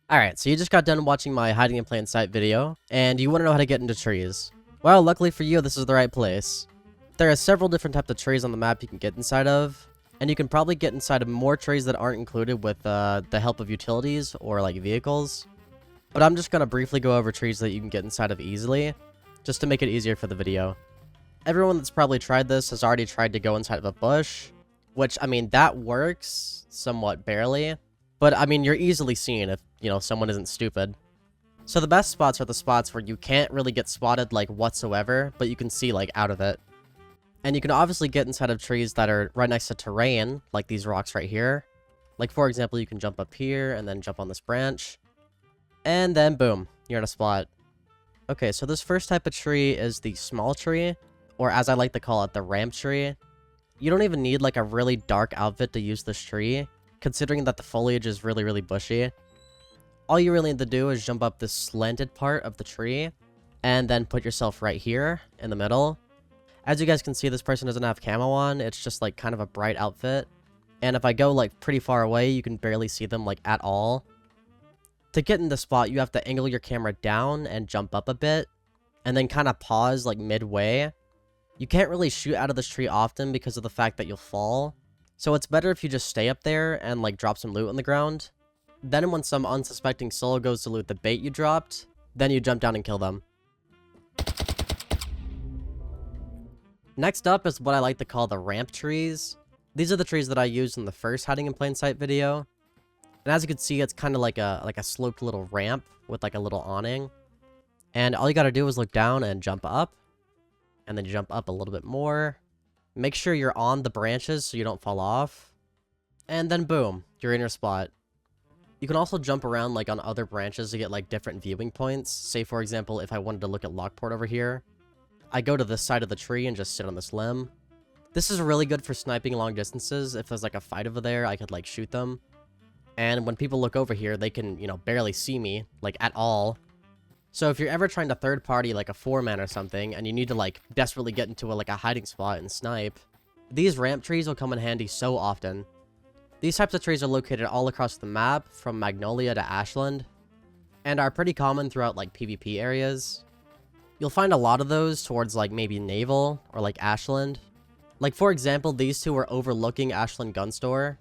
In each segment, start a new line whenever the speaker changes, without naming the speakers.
Alright, so you just got done watching my hiding in plain sight video, and you want to know how to get into trees. Well, luckily for you, this is the right place. There are several different types of trees on the map you can get inside of, and you can probably get inside of more trees that aren't included with the help of utilities or like vehicles. But I'm just going to briefly go over trees that you can get inside of easily, just to make it easier for the video. Everyone that's probably tried this has already tried to go inside of a bush, which, I mean, that works somewhat barely. But, I mean, you're easily seen if, someone isn't stupid. So the best spots are the spots where you can't really get spotted, like, whatsoever, but you can see, like, out of it. And you can obviously get inside of trees that are right next to terrain, like these rocks right here. Like, for example, you can jump up here and then jump on this branch. And then, boom, you're in a spot. Okay, so this first type of tree is the small tree, or as I like to call it, the ramp tree. You don't even need, like, a really dark outfit to use this tree, considering that the foliage is really, really bushy. All you really need to do is jump up this slanted part of the tree, and then put yourself right here, in the middle. As you guys can see, this person doesn't have camo on, it's just, like, kind of a bright outfit. And if I go, like, pretty far away, you can barely see them, like, at all. To get in the spot, you have to angle your camera down and jump up a bit, and then kind of pause, like, midway. You can't really shoot out of this tree often because of the fact that you'll fall. So it's better if you just stay up there and, like, drop some loot on the ground. Then when some unsuspecting soul goes to loot the bait you dropped, then you jump down and kill them. Next up is what I like to call the ramp trees. These are the trees that I used in the first hiding in plain sight video. And as you can see, it's kind of like a sloped little ramp with like a little awning. And all you gotta do is look down and jump up. And then you jump up a little bit more. Make sure you're on the branches so you don't fall off. And then boom, you're in your spot. You can also jump around like on other branches to get like different viewing points. Say for example, if I wanted to look at Lockport over here, I go to this side of the tree and just sit on this limb. This is really good for sniping long distances. If there's like a fight over there, I could like shoot them. And when people look over here, they can, barely see me, like at all. So if you're ever trying to third party like a 4-man or something, and you need to like desperately get into a hiding spot and snipe, these ramp trees will come in handy so often. These types of trees are located all across the map, from Magnolia to Ashland, and are pretty common throughout like PvP areas. You'll find a lot of those towards like maybe Naval or like Ashland. Like for example, these two are overlooking Ashland Gun Store,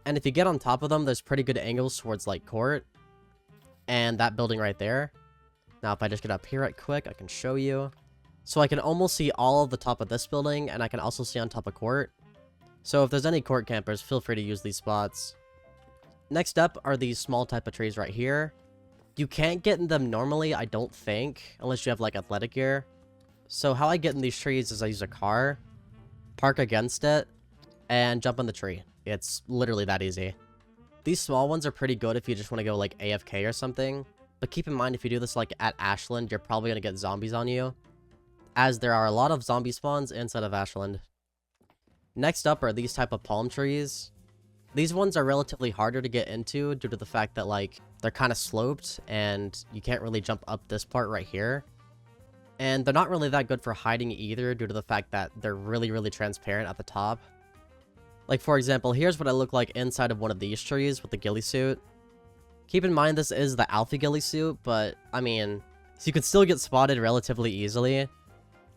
and if you get on top of them, there's pretty good angles towards like Court, and that building right there. Now, if I just get up here right quick, I can show you. So I can almost see all of the top of this building, and I can also see on top of Court. So if there's any Court campers, feel free to use these spots. Next up are these small type of trees right here. You can't get in them normally, I don't think, unless you have like athletic gear. So how I get in these trees is I use a car, park against it, and jump on the tree. It's literally that easy. These small ones are pretty good if you just want to go like AFK or something. But keep in mind, if you do this like at Ashland, you're probably going to get zombies on you, as there are a lot of zombie spawns inside of Ashland. Next up are these type of palm trees. These ones are relatively harder to get into due to the fact that like they're kind of sloped and you can't really jump up this part right here. And they're not really that good for hiding either due to the fact that they're really, really transparent at the top. Like for example, here's what I look like inside of one of these trees with the ghillie suit. Keep in mind, this is the alpha ghillie suit, but, I mean, so you could still get spotted relatively easily,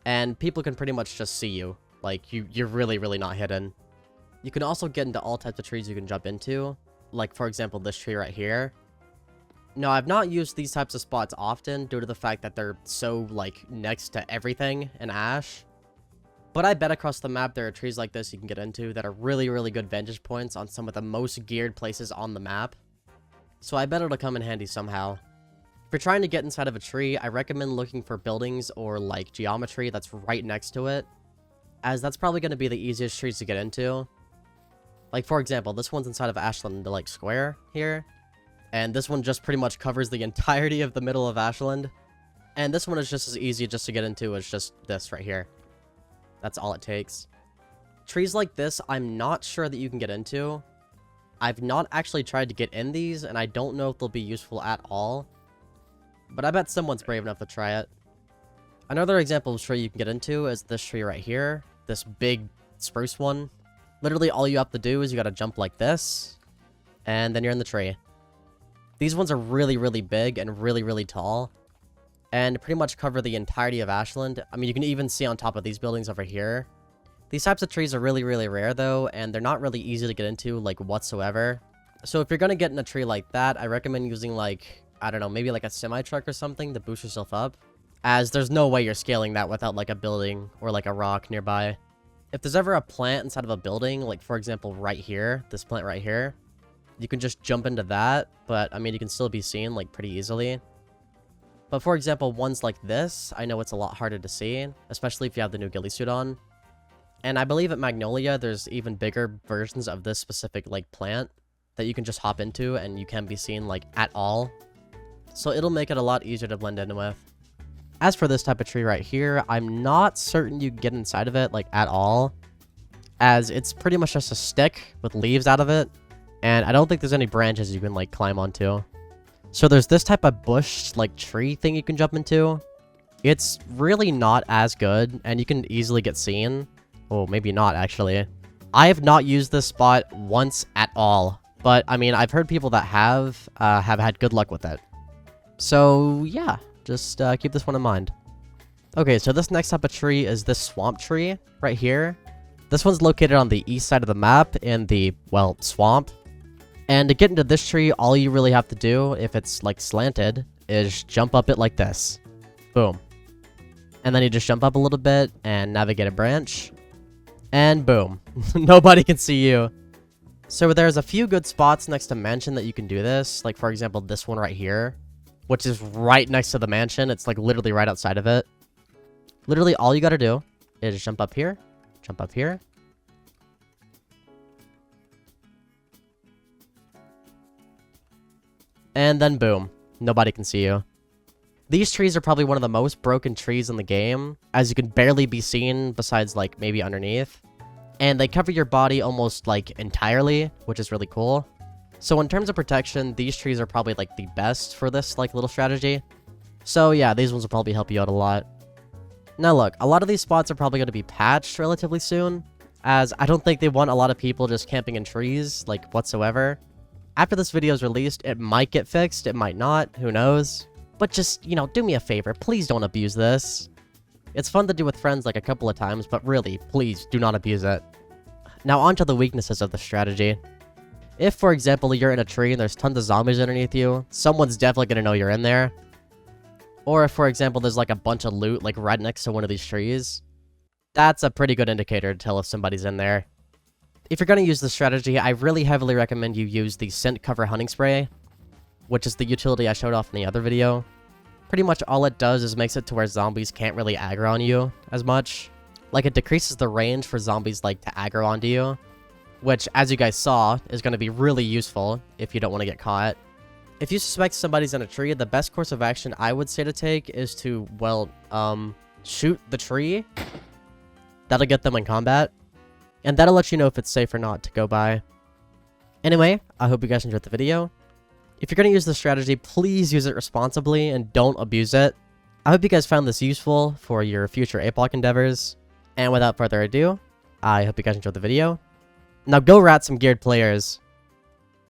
and people can pretty much just see you. Like, you're really, really not hidden. You can also get into all types of trees you can jump into, like, for example, this tree right here. Now, I've not used these types of spots often due to the fact that they're so, like, next to everything in Ash. But I bet across the map there are trees like this you can get into that are really, really good vantage points on some of the most geared places on the map. So I bet it'll come in handy somehow. If you're trying to get inside of a tree, I recommend looking for buildings or like geometry that's right next to it, as that's probably going to be the easiest trees to get into. Like for example, this one's inside of Ashland, like square here, and this one just pretty much covers the entirety of the middle of Ashland. And this one is just as easy just to get into as just this right here. That's all it takes. Trees like this, I'm not sure that you can get into. I've not actually tried to get in these, and I don't know if they'll be useful at all. But I bet someone's brave enough to try it. Another example of tree you can get into is this tree right here. This big spruce one. Literally all you have to do is you gotta jump like this, and then you're in the tree. These ones are really, really big and really, really tall. And pretty much cover the entirety of Ashland. I mean, you can even see on top of these buildings over here. These types of trees are really, really rare, though, and they're not really easy to get into, like, whatsoever. So if you're gonna get in a tree like that, I recommend using, like, I don't know, maybe like a semi-truck or something to boost yourself up. As there's no way you're scaling that without, like, a building or, like, a rock nearby. If there's ever a plant inside of a building, like, for example, right here, this plant right here, you can just jump into that, but, I mean, you can still be seen, like, pretty easily. But, for example, ones like this, I know it's a lot harder to see, especially if you have the new ghillie suit on. And I believe at Magnolia, there's even bigger versions of this specific, like, plant that you can just hop into, and you can't be seen, like, at all. So it'll make it a lot easier to blend in with. As for this type of tree right here, I'm not certain you can get inside of it, like, at all. As it's pretty much just a stick with leaves out of it. And I don't think there's any branches you can, like, climb onto. So there's this type of bush, like, tree thing you can jump into. It's really not as good, and you can easily get seen. Oh, maybe not, actually. I have not used this spot once at all. But, I mean, I've heard people that have had good luck with it. So, yeah. Just keep this one in mind. Okay, so this next type of tree is this swamp tree right here. This one's located on the east side of the map in the, well, swamp. And to get into this tree, all you really have to do, if it's, like, slanted, is jump up it like this. Boom. And then you just jump up a little bit and navigate a branch. And boom. Nobody can see you. So there's a few good spots next to mansion that you can do this. Like, for example, this one right here, which is right next to the mansion. It's, like, literally right outside of it. Literally, all you gotta do is jump up here, and then boom. Nobody can see you. These trees are probably one of the most broken trees in the game, as you can barely be seen besides, like, maybe underneath. And they cover your body almost, like, entirely, which is really cool. So in terms of protection, these trees are probably, like, the best for this, like, little strategy. So yeah, these ones will probably help you out a lot. Now look, a lot of these spots are probably going to be patched relatively soon, as I don't think they want a lot of people just camping in trees, like, whatsoever. After this video is released, it might get fixed, it might not, who knows. But just, you know, do me a favor, please don't abuse this. It's fun to do with friends, like, a couple of times, but really, please do not abuse it. Now onto the weaknesses of the strategy. If, for example, you're in a tree and there's tons of zombies underneath you, someone's definitely gonna know you're in there. Or if, for example, there's, like, a bunch of loot, like, right next to one of these trees, that's a pretty good indicator to tell if somebody's in there. If you're gonna use this strategy, I really heavily recommend you use the scent cover hunting spray, which is the utility I showed off in the other video. Pretty much all it does is makes it to where zombies can't really aggro on you as much. Like, it decreases the range for zombies, like, to aggro onto you. Which, as you guys saw, is going to be really useful if you don't want to get caught. If you suspect somebody's in a tree, the best course of action I would say to take is to, well, shoot the tree. That'll get them in combat. And that'll let you know if it's safe or not to go by. Anyway, I hope you guys enjoyed the video. If you're going to use this strategy, please use it responsibly and don't abuse it. I hope you guys found this useful for your future APOC endeavors. And without further ado, I hope you guys enjoyed the video. Now go rat some geared players.